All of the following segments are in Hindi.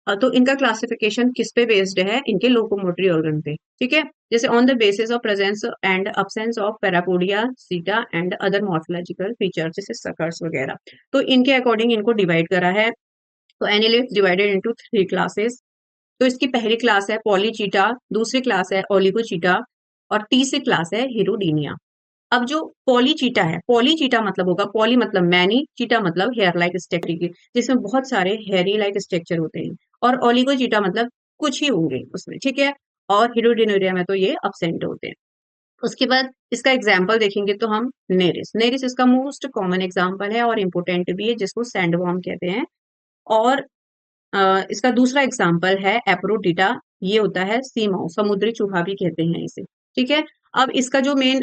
तो इनका क्लासिफिकेशन किस पे बेस्ड है, इनके लोकोमोटरी ऑर्गन पे, ठीक है। जैसे on the basis of presence and absence of parapodia सीटा एंड अदर मॉर्फोलॉजिकल फीचर जैसे सकर्स वगैरह, तो इनके अकॉर्डिंग इनको डिवाइड करा है। तो एनिलिड्स डिवाइडेड इनटू 3 क्लासेस। तो इसकी पहली क्लास है पॉलीचीटा, दूसरी क्लास है ओलिगोचीटा और तीसरी क्लास है हिरोडीनिया। अब जो पॉलीचीटा है, पॉलीचीटा मतलब होगा, पॉली मतलब मैनी, चीटा मतलब हेयर लाइक स्ट्रक्चर, जिसमें बहुत सारे हेयरी लाइक स्ट्रक्चर होते हैं, और ओलिगोचीटा मतलब कुछ ही होंगे उसमें, ठीक है। और हिरोडिनोरिया में तो ये absent होते हैं। उसके बाद इसका एग्जाम्पल देखेंगे तो हम नेरिस, नेरिस इसका मोस्ट कॉमन एग्जाम्पल है और इम्पोर्टेंट भी है, जिसको सैंडवॉर्म कहते हैं। और इसका दूसरा एग्जाम्पल है एप्रोडिटा, ये होता है सी माउस, समुद्री चूहा भी कहते हैं इसे, ठीक है। अब इसका जो मेन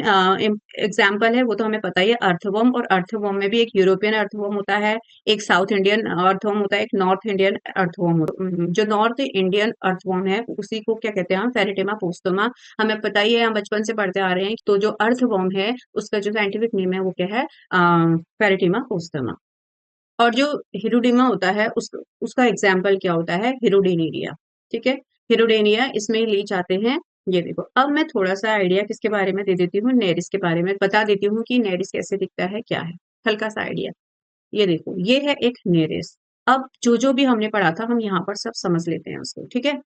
एग्जाम्पल है वो तो हमें पता ही है, अर्थवर्म। और अर्थवर्म में भी एक यूरोपियन अर्थवर्म होता है, एक साउथ इंडियन अर्थवर्म होता है, एक नॉर्थ इंडियन अर्थवर्म होता है। जो नॉर्थ इंडियन अर्थवर्म है उसी को क्या कहते हैं हम, फेरिटेमा पोस्टोमा। हमें पता ही है, हम बचपन से पढ़ते आ रहे हैं। तो जो अर्थवर्म है उसका जो साइंटिफिक नेम है वो क्या है, फेरिटेमा पोस्टोमा। और जो हिरुडिमा होता है उसका एग्जाम्पल क्या होता है, हिरोडेनेरिया, ठीक है। हिरोडेनिया इसमें ले जाते हैं। ये देखो, अब मैं थोड़ा सा आइडिया किसके बारे में दे देती हूँ, नेरिस के बारे में बता देती हूँ कि नेरिस कैसे दिखता है, क्या है, हल्का सा आइडिया। ये देखो, ये है एक नेरिस। अब जो जो भी हमने पढ़ा था हम यहाँ पर सब समझ लेते हैं उसको, ठीक है।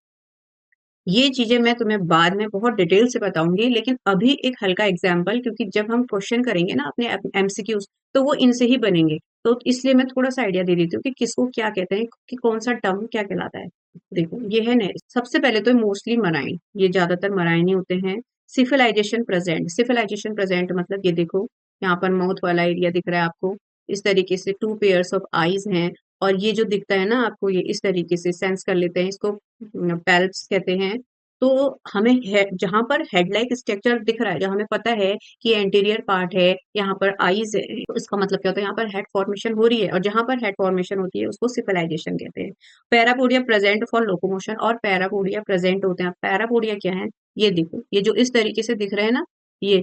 ये चीजें मैं तुम्हें बाद में बहुत डिटेल से बताऊंगी, लेकिन अभी एक हल्का एग्जाम्पल, क्योंकि जब हम क्वेश्चन करेंगे ना अपने एमसीक्यूज, तो वो इनसे ही बनेंगे। तो इसलिए मैं थोड़ा सा आइडिया दे देती हूँ कि किसको क्या कहते हैं, कि कौन सा टर्म क्या कहलाता है। देखो, ये है नेरिस। सबसे पहले तो मोस्टली मराइन, ये ज्यादातर मराइन ही होते हैं। सिफिलाइजेशन प्रेजेंट, सिफिलाइजेशन प्रेजेंट मतलब ये देखो, यहाँ पर माउथ वाला एरिया दिख रहा है आपको, इस तरीके से 2 पेयर्स ऑफ आईज हैं। और ये जो दिखता है ना आपको, ये इस तरीके से सेंस कर लेते हैं इसको, पैल्प्स कहते हैं। तो हमें जहां पर हेड लाइक स्ट्रक्चर दिख रहा है, जहां हमें पता है कि एंटीरियर पार्ट है, यहाँ पर आईज है, तो इसका मतलब क्या होता है, यहाँ पर हेड फॉर्मेशन हो रही है, और जहां पर हेड फॉर्मेशन होती है उसको सिफिलाइजेशन कहते हैं। पैरापोडिया प्रेजेंट फॉर लोकोमोशन, और पैरापोडिया प्रेजेंट होते हैं। पैरापोडिया क्या है, ये देखो, ये जो इस तरीके से दिख रहे हैं ना, ये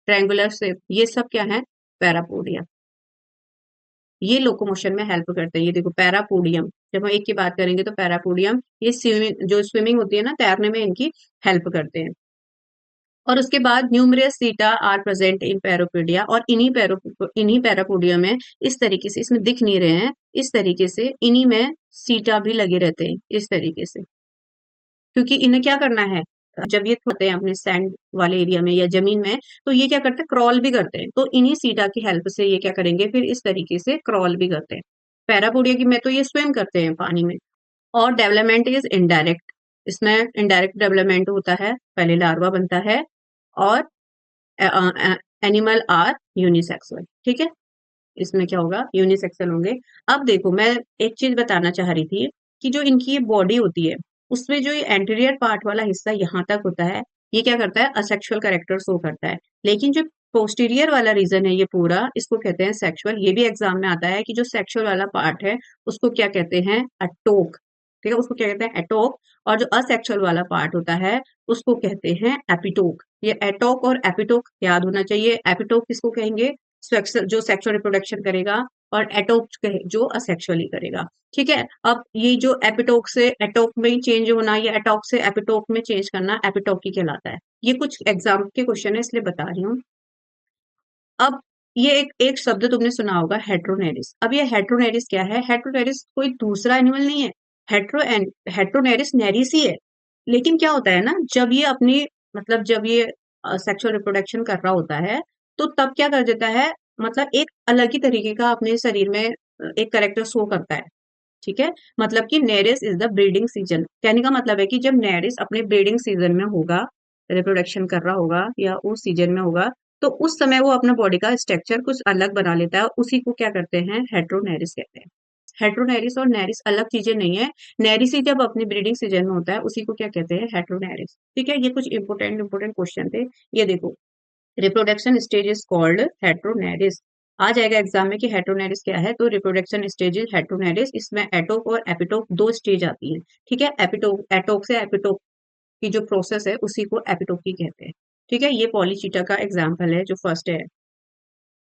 ट्रायंगुलर शेप, ये सब क्या है, पैरापोडिया। ये लोकोमोशन में हेल्प करते हैं। ये देखो, पैरापोडियम, जब हम एक की बात करेंगे तो पैरापोडियम, ये स्विमिंग, जो स्विमिंग होती है ना, तैरने में इनकी हेल्प करते हैं। और उसके बाद न्यूमरस सीटा आर प्रेजेंट इन पैरापोडिया, और इन्हीं पैरापोडिया में इस तरीके से, इसमें दिख नहीं रहे हैं, इस तरीके से इन्हीं में सीटा भी लगे रहते हैं, इस तरीके से। क्योंकि इन्हें क्या करना है, जब ये होते हैं अपने सैंड वाले एरिया में या जमीन में, तो ये क्या करते हैं, क्रॉल भी करते हैं। तो इन्हीं सीटा की हेल्प से ये क्या करेंगे, फिर इस तरीके से क्रॉल भी करते हैं। पैरापोडिया की में तो ये स्विम करते हैं पानी में। और डेवलपमेंट इज इनडायरेक्ट, इसमें इनडायरेक्ट डेवलपमेंट होता है, पहले लार्वा बनता है, और एनिमल आर यूनिसेक्सुअल, ठीक है। इसमें क्या होगा, यूनिसेक्सुअल होंगे। अब देखो, मैं एक चीज बताना चाह रही थी, कि जो इनकी ये बॉडी होती है, उसमें जो ये एंटीरियर पार्ट वाला हिस्सा यहाँ तक होता है, ये क्या करता है, असेक्सुअल कैरेक्टर शो करता है। लेकिन जो पोस्टीरियर वाला रीजन है ये पूरा, इसको कहते हैं सेक्सुअल। ये भी एग्जाम में आता है कि जो सेक्सुअल वाला पार्ट है उसको क्या कहते हैं, अटोक, ठीक है, उसको क्या कहते हैं, एटोक। और जो असेक्सुअल वाला पार्ट होता है उसको कहते हैं एपिटोक। ये एटोक और एपिटोक याद होना चाहिए। एपिटोक किसको कहेंगे, जो सेक्सुअल रिप्रोडक्शन करेगा, और एटोक जो असेक्सुअली करेगा, ठीक है। अब ये जो एपिटोक से एटोक में चेंज होना, या एटोक से एपिटोक में चेंज करना, एपिटोकी कहलाता है। ये कुछ एग्जाम के क्वेश्चन है इसलिए बता रही हूँ। अब ये एक एक शब्द तुमने सुना होगा, हेट्रोनेरिस। अब ये हेट्रोनेरिस क्या है, हेट्रोनेरिस कोई दूसरा एनिमल नहीं है, हेट्रोनेरिस नेरिस ही है। लेकिन क्या होता है ना, जब ये अपनी, मतलब जब ये सेक्सुअल रिप्रोडक्शन कर रहा होता है, तो तब क्या कर देता है, मतलब एक अलग ही तरीके का अपने शरीर में एक करेक्टर शो करता है, ठीक है। मतलब कि Nereis is the breeding season, कहने का मतलब है कि जब नेरिस अपने ब्रीडिंग सीजन में होगा, रिप्रोडक्शन कर रहा होगा या उस सीजन में होगा, तो उस समय वो अपना बॉडी का स्ट्रक्चर कुछ अलग बना लेता है, उसी को क्या करते हैं, हेट्रोनेरिस कहते हैं। हेट्रोनेरिस और नेरिस अलग चीजें नहीं है। नेरिस ही जब अपनी ब्रीडिंग सीजन में होता है उसी को क्या कहते हैं, हेट्रोनेरिस, ठीक है। ये कुछ इंपोर्टेंट इंपोर्टेंट क्वेश्चन थे। ये देखो, reproduction stage is called heteronereis. आ जाएगा एग्जाम में कि हेट्रोनेरिस क्या है, तो रिप्रोडक्शन स्टेज इज हेट्रोनेरिस। इसमें एटोक और एपिटोक दो स्टेज आती है, ठीक है। एपिटोक, एटोक से एपिटोक की जो प्रोसेस है उसी को एपिटोकी कहते हैं, ठीक है। ये पॉलीचीटा का एग्जाम्पल है जो फर्स्ट है।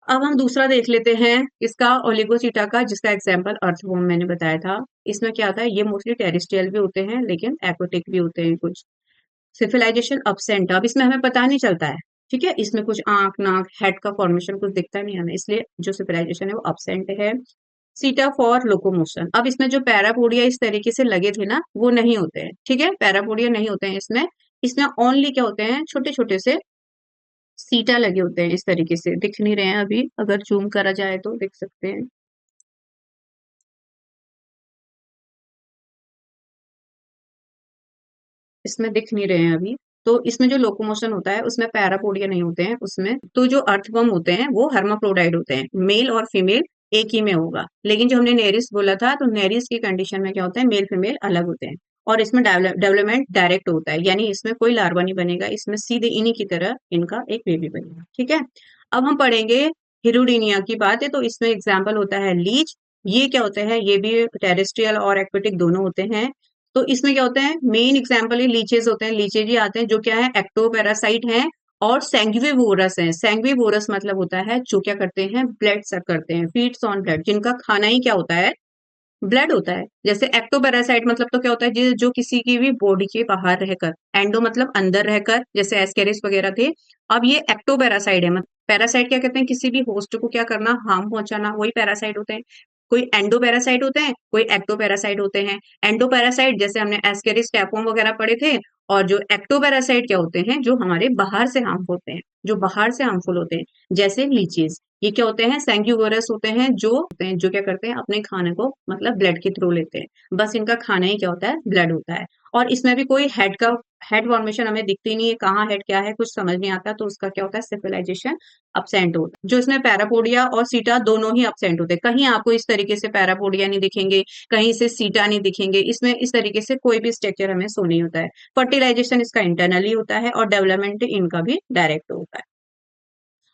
अब हम दूसरा देख लेते हैं इसका ओलिगोसीटा का, जिसका एग्जाम्पल अर्थवर्म मैंने बताया था। इसमें क्या होता है, ये मोस्टली टेरेस्ट्रियल भी होते हैं लेकिन एक्वाटिक भी होते हैं कुछ। सिविलाइजेशन अब्सेंट, अब इसमें हमें पता नहीं चलता है, ठीक है, इसमें कुछ आंख नाक हेड का फॉर्मेशन कुछ दिखता नहीं हमें, इसलिए जो सिविलाइजेशन है वो अब्सेंट है। सीटा फॉर लोकोमोशन, अब इसमें जो पैरापोडिया इस तरीके से लगे थे ना वो नहीं होते हैं, ठीक है, पैरापोडिया नहीं होते हैं इसमें। इसमें ओनली क्या होते हैं, छोटे छोटे से सीटा लगे होते हैं, इस तरीके से दिख नहीं रहे हैं अभी, अगर जूम करा जाए तो देख सकते हैं। इसमें दिख नहीं रहे हैं अभी। तो इसमें जो लोकोमोशन होता है उसमें पैरापोडिया नहीं होते हैं उसमें। तो जो अर्थवर्म होते हैं वो हर्माफ्रोडाइट होते हैं, मेल और फीमेल एक ही में होगा। लेकिन जो हमने नेरिस बोला था, तो नेरिस की कंडीशन में क्या होता है, मेल फीमेल अलग होते हैं। और इसमें डेवलपमेंट डायरेक्ट होता है, यानी इसमें कोई लार्वा नहीं बनेगा, इसमें सीधे इन्हीं की तरह इनका एक बेबी बनेगा, ठीक है। अब हम पढ़ेंगे हिरुडीनिया की बात है, तो इसमें एग्जाम्पल होता है लीच। ये क्या होते हैं, ये भी टेरेस्ट्रियल और एक्वेटिक दोनों होते हैं। तो इसमें क्या होता है, मेन एग्जाम्पल ये लीचेस होते हैं, लीचेज ही आते हैं जो क्या है, एक्टोपैरासाइट हैं और सैंग्विवोरस हैं। सैंग्विवोरस मतलब होता है जो क्या करते हैं, ब्लड सक करते हैं, फीड्स ऑन ब्लड, जिनका खाना ही क्या होता है, ब्लड होता है। जैसे एक्टोपैरासाइट मतलब तो क्या होता है, जो किसी की भी बॉडी के बाहर रहकर, एंडो मतलब अंदर रहकर, जैसे एस्केरिस वगैरह थे। अब ये एक्टोपैरासाइट है, मतलब पैरासाइट क्या कहते हैं, किसी भी होस्ट को क्या करना, हार्म पहुंचाना, वही पैरासाइट होते हैं। कोई एंडोपैरासाइट होते हैं, कोई एक्टोपैरासाइट होते हैं। एंडोपैरासाइट जैसे हमने एस्केरिस, टैपवर्म वगैरह पढ़े थे। और जो एक्टोपैरासाइट क्या होते हैं, जो हमारे बाहर से हार्मफुल होते हैं, जो बाहर से हार्मफुल होते हैं, जैसे लीचेस। ये क्या होते हैं, सैंग्यूवरस होते हैं जो क्या करते हैं, अपने खाने को मतलब ब्लड के थ्रू लेते हैं। बस इनका खाना ही क्या होता है, ब्लड होता है। और इसमें भी कोई हेड फॉर्मेशन हमें दिखती नहीं है, कहाँ हेड क्या है कुछ समझ नहीं आता, तो उसका क्या होता है, सिविलाइजेशन अब्सेंट होता है। जो इसमें पैरापोडिया और सीटा दोनों ही अब्सेंट होते हैं, कहीं आपको इस तरीके से पैरापोडिया नहीं दिखेंगे, कहीं से सीटा नहीं दिखेंगे, इसमें इस तरीके से कोई भी स्ट्रक्चर हमें शो नहीं होता है। फर्टिलाइजेशन इसका इंटरनली होता है और डेवलपमेंट इनका भी डायरेक्ट होता है।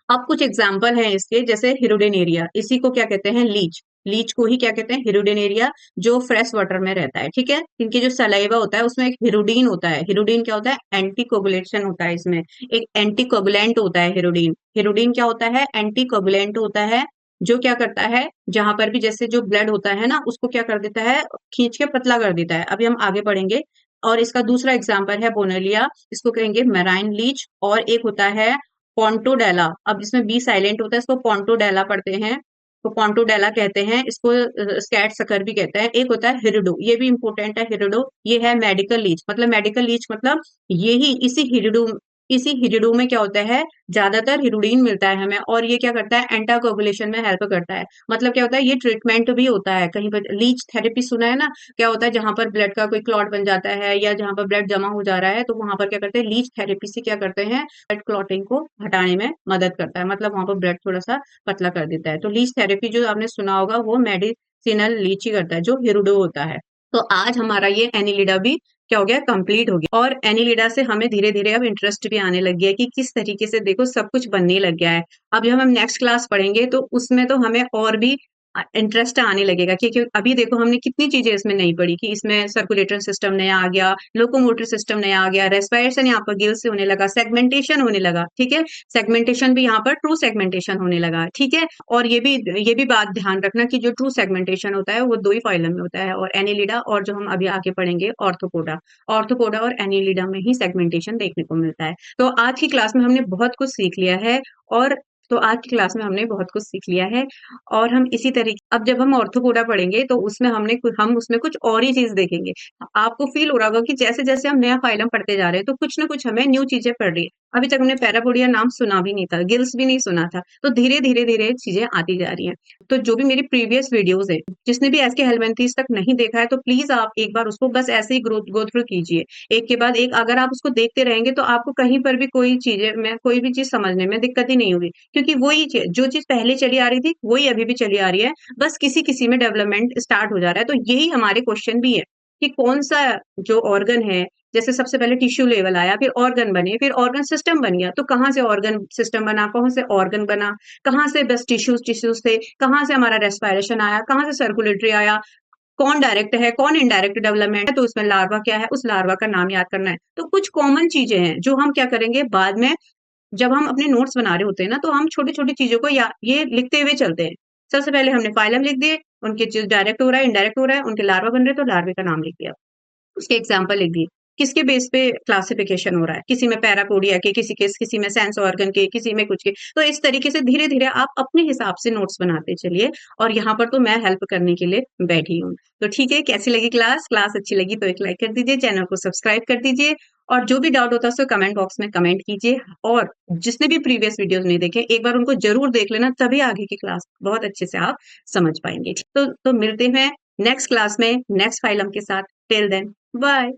अब कुछ एग्जाम्पल हैं इसके, जैसे हिरुडेनेरिया, इसी को क्या कहते हैं, लीच। लीच को ही क्या कहते हैं, हिरुडेनेरिया, जो फ्रेश वाटर में रहता है, ठीक है। इनकी जो सलाइवा होता है उसमें एक हिरुडीन होता है। हिरुडीन क्या होता है, एंटीकोगुलेशन होता है इसमें, एक एंटीकोगुलेंट होता है हिरुडीन। हिरुडीन क्या होता है, एंटीकोगुलेंट होता है, जो क्या करता है, जहां पर भी जैसे जो ब्लड होता है ना उसको क्या कर देता है, खींच के पतला कर देता है। अभी हम आगे बढ़ेंगे। और इसका दूसरा एग्जाम्पल है बोनेलिया, इसको कहेंगे मैराइन लीच। और एक होता है पोंटोडेला, अब इसमें बी साइलेंट होता है, इसको पोंटोडेला पढ़ते हैं, तो पोंटोडेला कहते हैं इसको, स्कैट सकर भी कहते हैं। एक होता है हिरिडो, ये भी इंपॉर्टेंट है हिरिडो, ये है मेडिकल लीच, मतलब मेडिकल लीच मतलब यही इसी हिरिडो में क्या होता है, ज्यादातर हिरुडीन मिलता है हमें, और ये क्या करता है, एंटाकोगुलेशन में हेल्प करता है। मतलब क्या होता है, ये ट्रीटमेंट भी होता है कहीं पर, लीच थेरेपी सुना है ना, क्या होता है जहां पर ब्लड का कोई क्लॉट बन जाता है या जहां पर ब्लड जमा हो जा रहा है, तो वहां पर क्या करते हैं, लीच थेरेपी से क्या करते हैं, ब्लड क्लॉटिंग को हटाने में मदद करता है, मतलब वहां पर ब्लड थोड़ा सा पतला कर देता है। तो लीच थेरेपी जो आपने सुना होगा वो मेडिसिनल लीच ही करता है, जो हिरुडो होता है। तो आज हमारा ये एनिलिडा भी क्या हो गया, कंप्लीट हो गया। और एनिलिडा से हमें धीरे धीरे अब इंटरेस्ट भी आने लग गया है कि किस तरीके से देखो सब कुछ बनने लग गया है। अब जब हम नेक्स्ट क्लास पढ़ेंगे तो उसमें तो हमें और भी इंटरेस्ट आने लगेगा, क्योंकि अभी देखो हमने कितनी चीजें इसमें नहीं पढ़ी, कि इसमें सर्कुलेटरी सिस्टम नया आ गया, लोकोमोटर सिस्टम नया आ गया, रेस्पिरेशन यहाँ पर गिल से होने लगा, सेगमेंटेशन होने लगा, ठीक है, सेगमेंटेशन भी यहाँ पर ट्रू सेगमेंटेशन होने लगा, ठीक है। और ये भी बात ध्यान रखना कि जो ट्रू सेगमेंटेशन होता है वो दो ही फाइलम में होता है, और एनिलिडा और जो हम अभी आगे पढ़ेंगे ऑर्थोपोडा, ऑर्थोपोडा और एनिलिडा में ही सेगमेंटेशन देखने को मिलता है। तो आज की क्लास में हमने बहुत कुछ सीख लिया है, और तो आज की क्लास में हमने बहुत कुछ सीख लिया है। और हम इसी तरीके, अब जब हम ऑर्थोपोडा पढ़ेंगे तो उसमें हम उसमें कुछ और ही चीज देखेंगे। आपको फील हो रहा होगा कि जैसे जैसे हम नया फाइलम पढ़ते जा रहे हैं तो कुछ ना कुछ हमें न्यू चीजें पढ़ रही है। अभी तक हमने पैरापोडिया नाम सुना भी नहीं था, गिल्स भी नहीं सुना था, तो धीरे धीरे धीरे चीजें आती जा रही हैं। तो जो भी मेरी प्रीवियस वीडियोस है, जिसने भी एसके हेलमिंथेस तक नहीं देखा है, तो प्लीज आप एक बार उसको बस ऐसे ही गो थ्रू कीजिए, एक के बाद एक। अगर आप उसको देखते रहेंगे तो आपको कहीं पर भी कोई भी चीज समझने में दिक्कत ही नहीं होगी, क्योंकि जो चीज पहले चली आ रही थी वही अभी भी चली आ रही है, बस किसी किसी में डेवलपमेंट स्टार्ट हो जा रहा है। तो यही हमारे क्वेश्चन भी है कि कौन सा जो ऑर्गन है, जैसे सबसे पहले टिश्यू लेवल आया, फिर ऑर्गन बने, फिर ऑर्गन सिस्टम बन गया, तो कहाँ से ऑर्गन सिस्टम बना, कहाँ से ऑर्गन बना, कहाँ से बस टिश्यूज थे, कहाँ से हमारा रेस्पिरेशन आया, कहाँ से सर्कुलेटरी आया, कौन डायरेक्ट है कौन इनडायरेक्ट डेवलपमेंट है, तो उसमें लार्वा क्या है, उस लार्वा का नाम याद करना है। तो कुछ कॉमन चीजें हैं जो हम क्या करेंगे बाद में जब हम अपने नोट्स बना रहे होते हैं ना, तो हम छोटी-छोटी चीज़ों को या ये लिखते हुए चलते हैं। सबसे पहले हमने फाइलम लिख दिए, उनके जो डायरेक्ट हो रहा है, इनडायरेक्ट हो रहा है, उनके लार्वा बन रहे हैं, तो लार्वे का नाम लिख दिया। उसके एग्जाम्पल लिख दिए। किसके बेस पे क्लासिफिकेशन हो रहा है, किसी में पैरापोडिया के, किसी में सेंस ऑर्गन के, किसी में कुछ के। तो इस तरीके से धीरे-धीरे आप अपने हिसाब से नोट्स बनाते चलिए और यहाँ पर तो मैं हेल्प करने के लिए बैठी हूँ। तो ठीक है, कैसी लगी क्लास? क्लास अच्छी लगी तो एक लाइक कर दीजिए, चैनल को सब्सक्राइब कर दीजिए और जो भी डाउट होता है उसको कमेंट बॉक्स में कमेंट कीजिए और जिसने भी प्रीवियस वीडियोज़ नहीं देखे, एक बार उनको ज़रूर देख लेना, तभी आगे की क्लास बहुत अच्छे से आप समझ पाएँगे। तो मिलते हैं नेक्स्ट क्लास में, नेक्स्ट फाइलम के साथ। Till then, bye.